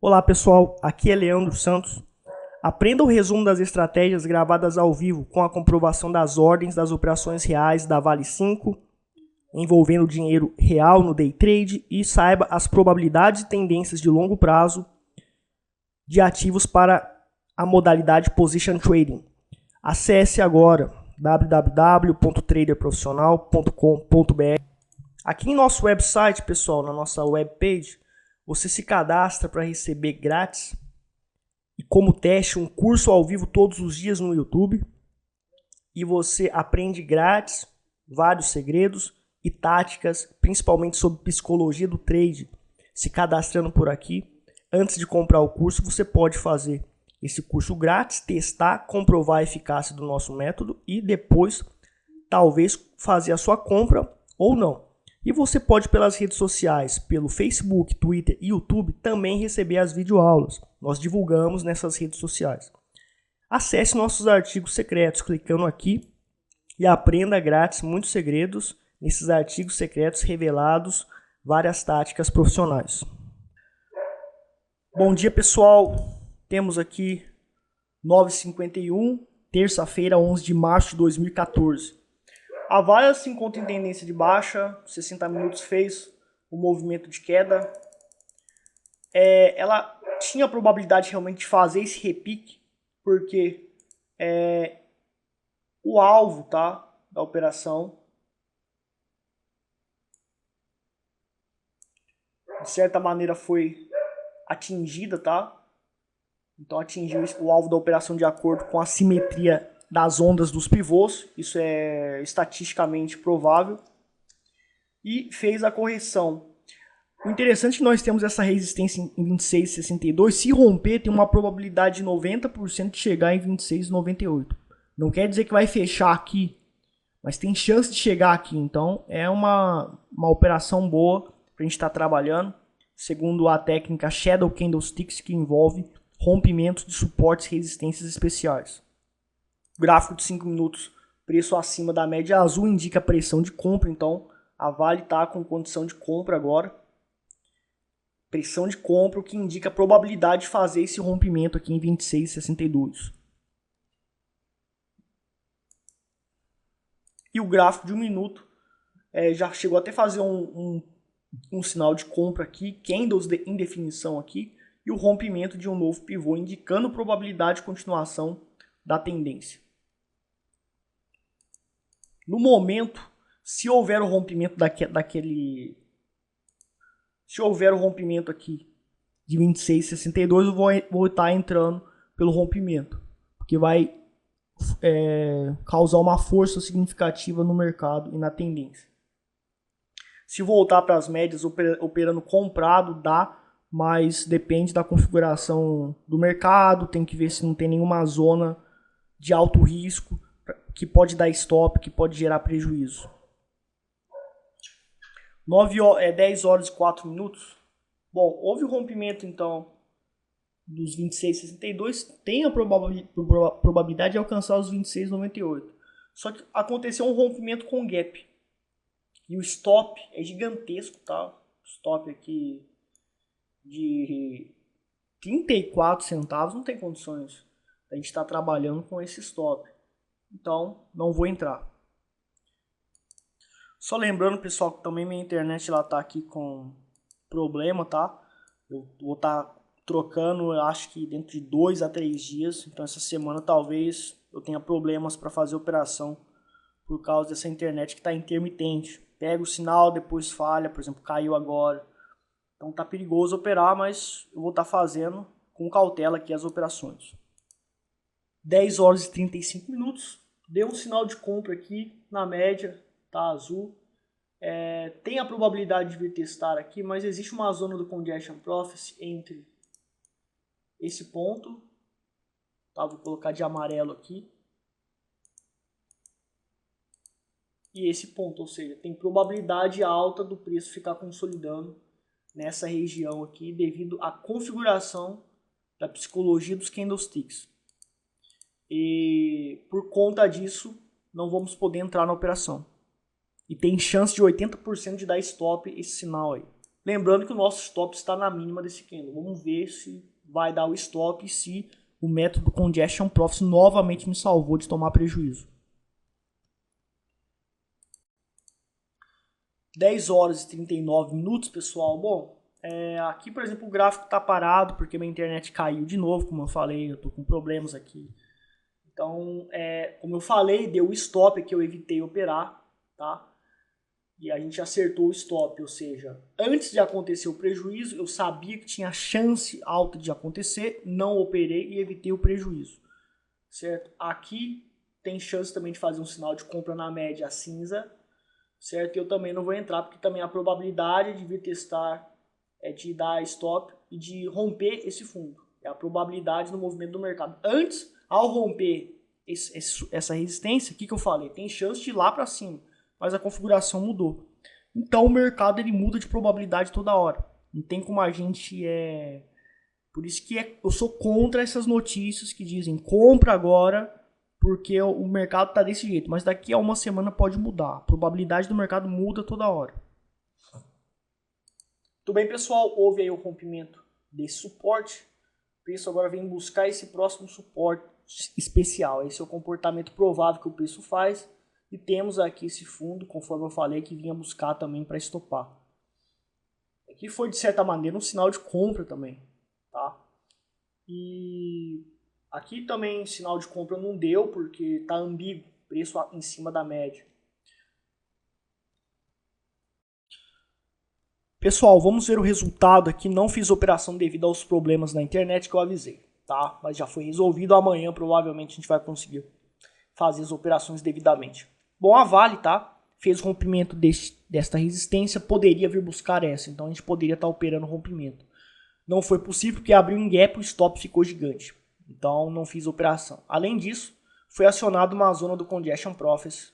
Olá pessoal, aqui é Leandro Santos. Aprenda o resumo das estratégias gravadas ao vivo com a comprovação das ordens das operações reais da Vale 5, envolvendo dinheiro real no day trade, e saiba as probabilidades e tendências de longo prazo de ativos para a modalidade Position Trading. Acesse agora www.traderprofissional.com.br. Aqui em nosso website, pessoal, na nossa webpage, você se cadastra para receber grátis e como teste um curso ao vivo todos os dias no YouTube. E você aprende grátis vários segredos e táticas, principalmente sobre psicologia do trade. Se cadastrando por aqui, antes de comprar o curso, você pode fazer esse curso grátis, testar, comprovar a eficácia do nosso método e depois talvez fazer a sua compra ou não. E você pode pelas redes sociais, pelo Facebook, Twitter e YouTube também receber as videoaulas. Nós divulgamos nessas redes sociais. Acesse nossos artigos secretos clicando aqui e aprenda grátis muitos segredos nesses artigos secretos revelados, várias táticas profissionais. Bom dia pessoal, temos aqui 9h51, terça-feira 11 de março de 2014. A Vale se encontra em tendência de baixa, 60 minutos fez o movimento de queda. Ela tinha a probabilidade realmente de fazer esse repique, porque o alvo da operação, de certa maneira, foi atingida, Então atingiu o alvo da operação de acordo com a simetria das ondas dos pivôs, isso é estatisticamente provável, e fez a correção. O interessante é que nós temos essa resistência em 26,62, se romper tem uma probabilidade de 90% de chegar em 26,98. Não quer dizer que vai fechar aqui, mas tem chance de chegar aqui, então é uma operação boa para a gente estar trabalhando, segundo a técnica Shadow Candlesticks, que envolve rompimentos de suportes e resistências especiais. O gráfico de 5 minutos, preço acima da média azul, indica pressão de compra, então a Vale está com condição de compra agora. Pressão de compra, o que indica a probabilidade de fazer esse rompimento aqui em 26,62. E o gráfico de 1 minuto já chegou até a fazer um sinal de compra aqui, candles em definição aqui, e o rompimento de um novo pivô, indicando probabilidade de continuação da tendência. No momento, se houver o rompimento se houver o rompimento aqui de 26,62, eu vou estar entrando pelo rompimento, porque vai causar uma força significativa no mercado e na tendência. Se voltar para as médias operando comprado, dá, mas depende da configuração do mercado, tem que ver se não tem nenhuma zona de alto risco que pode dar stop, que pode gerar prejuízo. 10 horas e 4 minutos. Bom, houve o rompimento então dos 26,62, tem a probabilidade de alcançar os 26,98. Só que aconteceu um rompimento com gap. E o stop é gigantesco, Stop aqui de 34 centavos, não tem condições. A gente está trabalhando com esse stop. Então, não vou entrar. Só lembrando, pessoal, que também minha internet está aqui com problema, Eu vou estar trocando, eu acho que dentro de 2 a 3 dias. Então, essa semana talvez eu tenha problemas para fazer operação por causa dessa internet que está intermitente. Pega o sinal, depois falha, por exemplo, caiu agora. Então, tá perigoso operar, mas eu vou estar fazendo com cautela aqui as operações. 10 horas e 35 minutos. Deu um sinal de compra aqui na média, azul. Tem a probabilidade de vir testar aqui, mas existe uma zona do Congestion Profit entre esse ponto, vou colocar de amarelo aqui, e esse ponto, ou seja, tem probabilidade alta do preço ficar consolidando nessa região aqui devido à configuração da psicologia dos candlesticks. E por conta disso, não vamos poder entrar na operação. E tem chance de 80% de dar stop esse sinal aí. Lembrando que o nosso stop está na mínima desse candle. Vamos ver se vai dar o stop e se o método Congestion Profit novamente me salvou de tomar prejuízo. 10 horas e 39 minutos, pessoal. Bom, aqui, por exemplo, o gráfico está parado porque minha internet caiu de novo, como eu falei, eu estou com problemas aqui. Então, como eu falei, deu o stop que eu evitei operar, tá? E a gente acertou o stop, ou seja, antes de acontecer o prejuízo, eu sabia que tinha chance alta de acontecer, não operei e evitei o prejuízo, certo? Aqui tem chance também de fazer um sinal de compra na média cinza, certo? Eu também não vou entrar, porque também a probabilidade de vir testar de dar stop e de romper esse fundo. É a probabilidade no movimento do mercado. Antes, ao romper essa resistência, o que eu falei? Tem chance de ir lá para cima, mas a configuração mudou. Então o mercado ele muda de probabilidade toda hora. Não tem como a gente... Por isso que eu sou contra essas notícias que dizem compra agora porque o mercado está desse jeito. Mas daqui a uma semana pode mudar. A probabilidade do mercado muda toda hora. Tudo bem, pessoal? Houve aí o rompimento desse suporte. O preço agora vem buscar esse próximo suporte especial. Esse é o comportamento provável que o preço faz. E temos aqui esse fundo, conforme eu falei, que vinha buscar também para estopar. Aqui foi, de certa maneira, um sinal de compra também. Tá? E aqui também sinal de compra não deu, porque está ambíguo, preço em cima da média. Pessoal, vamos ver o resultado aqui. Não fiz operação devido aos problemas na internet que eu avisei, tá? Mas já foi resolvido. Amanhã provavelmente a gente vai conseguir fazer as operações devidamente. Bom, a Vale, tá? Fez rompimento desta resistência, poderia vir buscar essa. Então a gente poderia estar operando rompimento. Não foi possível porque abriu um gap e o stop ficou gigante. Então não fiz operação. Além disso, foi acionado uma zona do Congestion Profit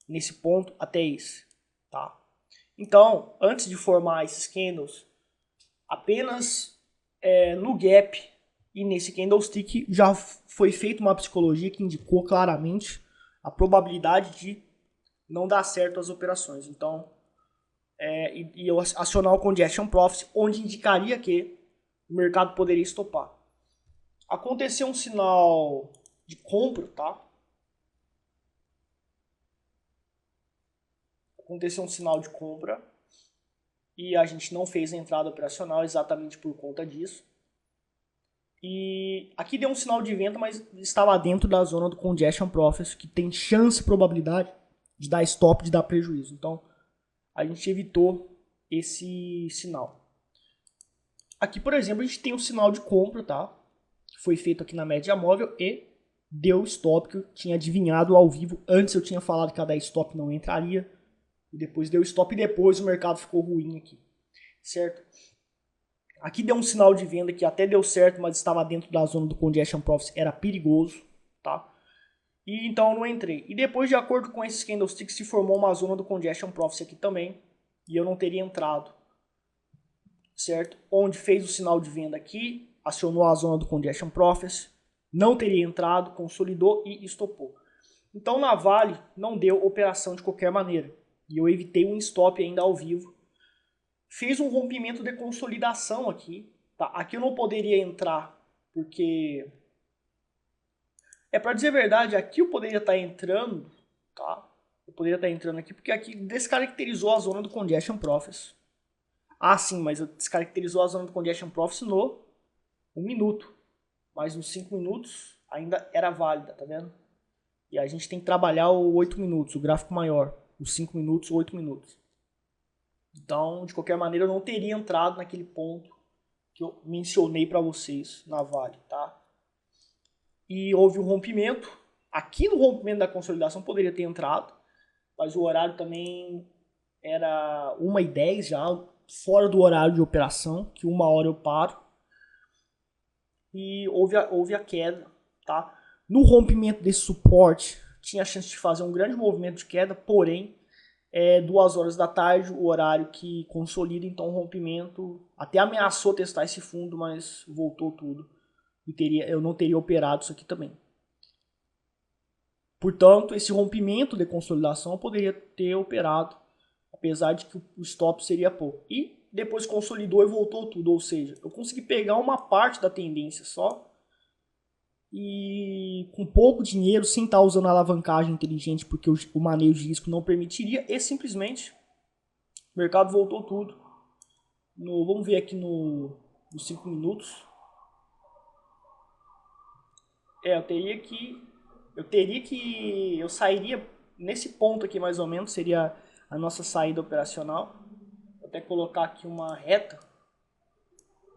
nesse ponto até esse, tá? Então, antes de formar esses candles, apenas no gap e nesse candlestick já foi feita uma psicologia que indicou claramente a probabilidade de não dar certo as operações. Então, e eu acionar o Congestion Profit, onde indicaria que o mercado poderia estopar. Aconteceu um sinal de compra, tá? Aconteceu um sinal de compra e a gente não fez a entrada operacional exatamente por conta disso. E aqui deu um sinal de venda, mas estava dentro da zona do Congestion Profit, que tem chance e probabilidade de dar stop, de dar prejuízo. Então, a gente evitou esse sinal. Aqui, por exemplo, a gente tem um sinal de compra, tá? Que foi feito aqui na média móvel e deu stop, que eu tinha adivinhado ao vivo. Antes eu tinha falado que a dar stop não entraria. E depois deu stop e depois o mercado ficou ruim aqui. Certo? Aqui deu um sinal de venda que até deu certo, mas estava dentro da zona do Congestion Profit, era perigoso, tá? E então eu não entrei. E depois, de acordo com esses candlesticks, se formou uma zona do Congestion Profit aqui também, e eu não teria entrado, certo? Onde fez o sinal de venda aqui, acionou a zona do Congestion Profit, não teria entrado, consolidou e estopou. Então na Vale não deu operação de qualquer maneira, e eu evitei um stop ainda ao vivo. Fez um rompimento de consolidação aqui. Tá? Aqui eu não poderia entrar, porque... para dizer a verdade, aqui eu poderia estar entrando, tá? Eu poderia estar entrando aqui, porque aqui descaracterizou a zona do Congestion Profit. Ah, sim, mas descaracterizou a zona do Congestion Profit no 1 minuto. Mas nos 5 minutos ainda era válida, tá vendo? E a gente tem que trabalhar o 8 minutos, o gráfico maior. Os 5 minutos, 8 minutos. Então, de qualquer maneira, eu não teria entrado naquele ponto que eu mencionei para vocês na Vale, tá? E houve um rompimento. Aqui no rompimento da consolidação poderia ter entrado, mas o horário também era 1h10 já, fora do horário de operação, que 1 hora eu paro. E houve a queda, tá? No rompimento desse suporte, tinha a chance de fazer um grande movimento de queda, porém, 2 horas da tarde, o horário que consolida, então o rompimento até ameaçou testar esse fundo, mas voltou tudo. E eu não teria operado isso aqui também. Portanto, esse rompimento de consolidação eu poderia ter operado, apesar de que o stop seria pouco. E depois consolidou e voltou tudo, ou seja, eu consegui pegar uma parte da tendência só e com pouco dinheiro, sem estar usando a alavancagem inteligente, porque o manejo de risco não permitiria, e simplesmente o mercado voltou tudo. Vamos ver aqui nos 5 minutos. Eu sairia nesse ponto aqui mais ou menos, seria a nossa saída operacional. Vou até colocar aqui uma reta,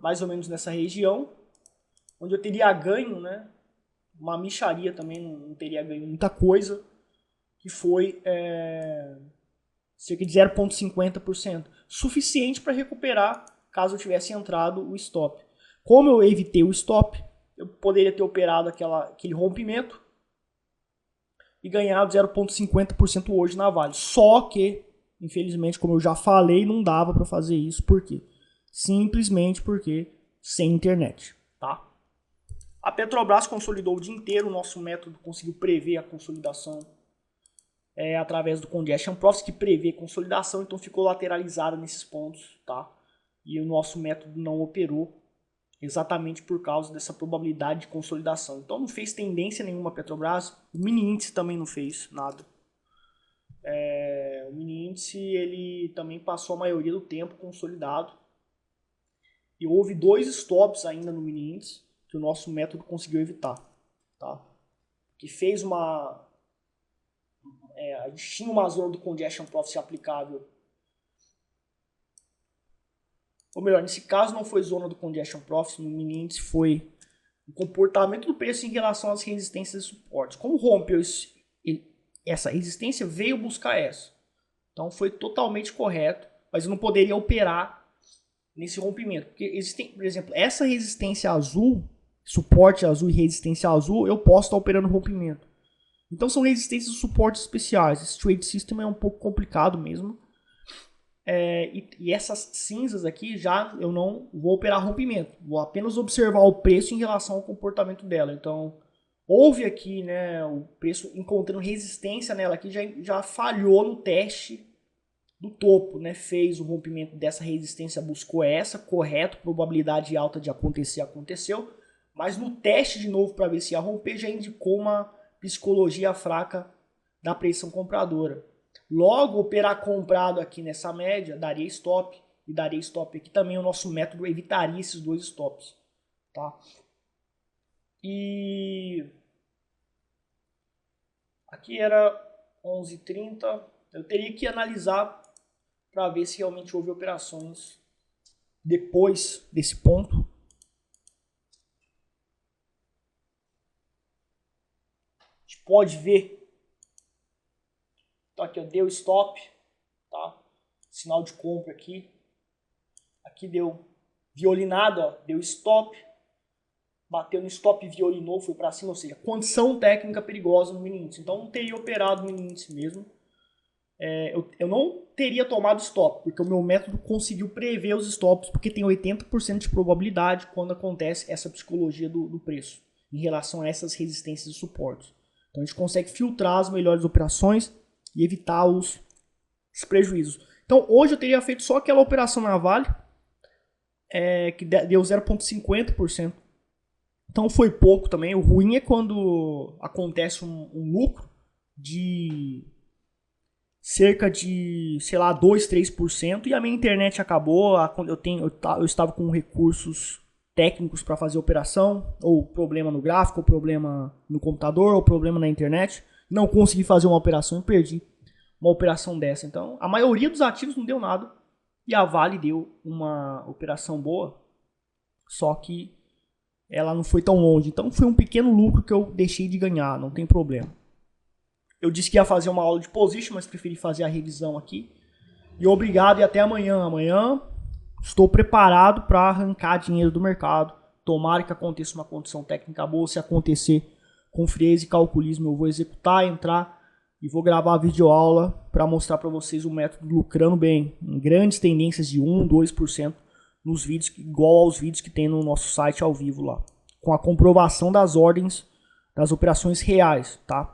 mais ou menos nessa região, onde eu teria ganho, né? Uma mixaria também, não teria ganho muita coisa, que foi cerca de 0,50%, suficiente para recuperar caso eu tivesse entrado o stop. Como eu evitei o stop, eu poderia ter operado aquele rompimento e ganhado 0,50% hoje na Vale. Só que, infelizmente, como eu já falei, não dava para fazer isso. Por quê? Simplesmente porque sem internet, tá? A Petrobras consolidou o dia inteiro, o nosso método conseguiu prever a consolidação através do Congestion Profit, que prevê consolidação, então ficou lateralizado nesses pontos, tá? E o nosso método não operou exatamente por causa dessa probabilidade de consolidação. Então não fez tendência nenhuma a Petrobras, o mini índice também não fez nada. O mini índice ele também passou a maioria do tempo consolidado. E houve 2 stops ainda no mini índice, que o nosso método conseguiu evitar, tá? Que fez a gente tinha uma zona do Congestion Profit aplicável. Ou melhor, nesse caso não foi zona do Congestion Profit, no mini índice foi o comportamento do preço em relação às resistências e suportes. Como rompeu essa resistência, veio buscar essa. Então foi totalmente correto, mas eu não poderia operar nesse rompimento. Porque existem, por exemplo, essa resistência azul, suporte azul e resistência azul, eu posso estar operando rompimento. Então são resistências e suportes especiais. Esse trade system é um pouco complicado mesmo. E essas cinzas aqui já eu não vou operar rompimento. Vou apenas observar o preço em relação ao comportamento dela. Então houve aqui, né, o preço encontrando resistência nela aqui, já falhou no teste do topo, né? Fez o rompimento dessa resistência, buscou essa, correto, probabilidade alta de acontecer, aconteceu. Mas no teste de novo para ver se ia romper, já indicou uma psicologia fraca da pressão compradora. Logo, operar comprado aqui nessa média daria stop, e daria stop aqui também. O nosso método evitaria esses 2 stops, tá? E aqui era 11h30. Eu teria que analisar para ver se realmente houve operações depois desse ponto. A gente pode ver. Então aqui, ó, deu stop, tá? Sinal de compra aqui. Aqui deu violinado, ó, deu stop. Bateu no stop e violinou, foi para cima, ou seja, condição técnica perigosa no mini índice. Então não teria operado no mini índice mesmo. Eu não teria tomado stop, porque o meu método conseguiu prever os stops, porque tem 80% de probabilidade quando acontece essa psicologia do preço, em relação a essas resistências e suportes. Então a gente consegue filtrar as melhores operações e evitar os prejuízos. Então hoje eu teria feito só aquela operação na Vale, que deu 0,50%. Então foi pouco também. O ruim é quando acontece um lucro de cerca de, sei lá, 2, 3%, e a minha internet acabou. Eu estava com recursos técnicos para fazer a operação, ou problema no gráfico, ou problema no computador, ou problema na internet. Não consegui fazer uma operação e perdi uma operação dessa. Então, a maioria dos ativos não deu nada, e a Vale deu uma operação boa, só que ela não foi tão longe. Então, foi um pequeno lucro que eu deixei de ganhar, não tem problema. Eu disse que ia fazer uma aula de position, mas preferi fazer a revisão aqui. E obrigado e até amanhã. Amanhã estou preparado para arrancar dinheiro do mercado. Tomara que aconteça uma condição técnica boa. Se acontecer com frieza e calculismo, eu vou executar, entrar e vou gravar a videoaula para mostrar para vocês o método lucrando bem, em grandes tendências de 1, 2% nos vídeos, igual aos vídeos que tem no nosso site ao vivo lá, com a comprovação das ordens das operações reais, tá?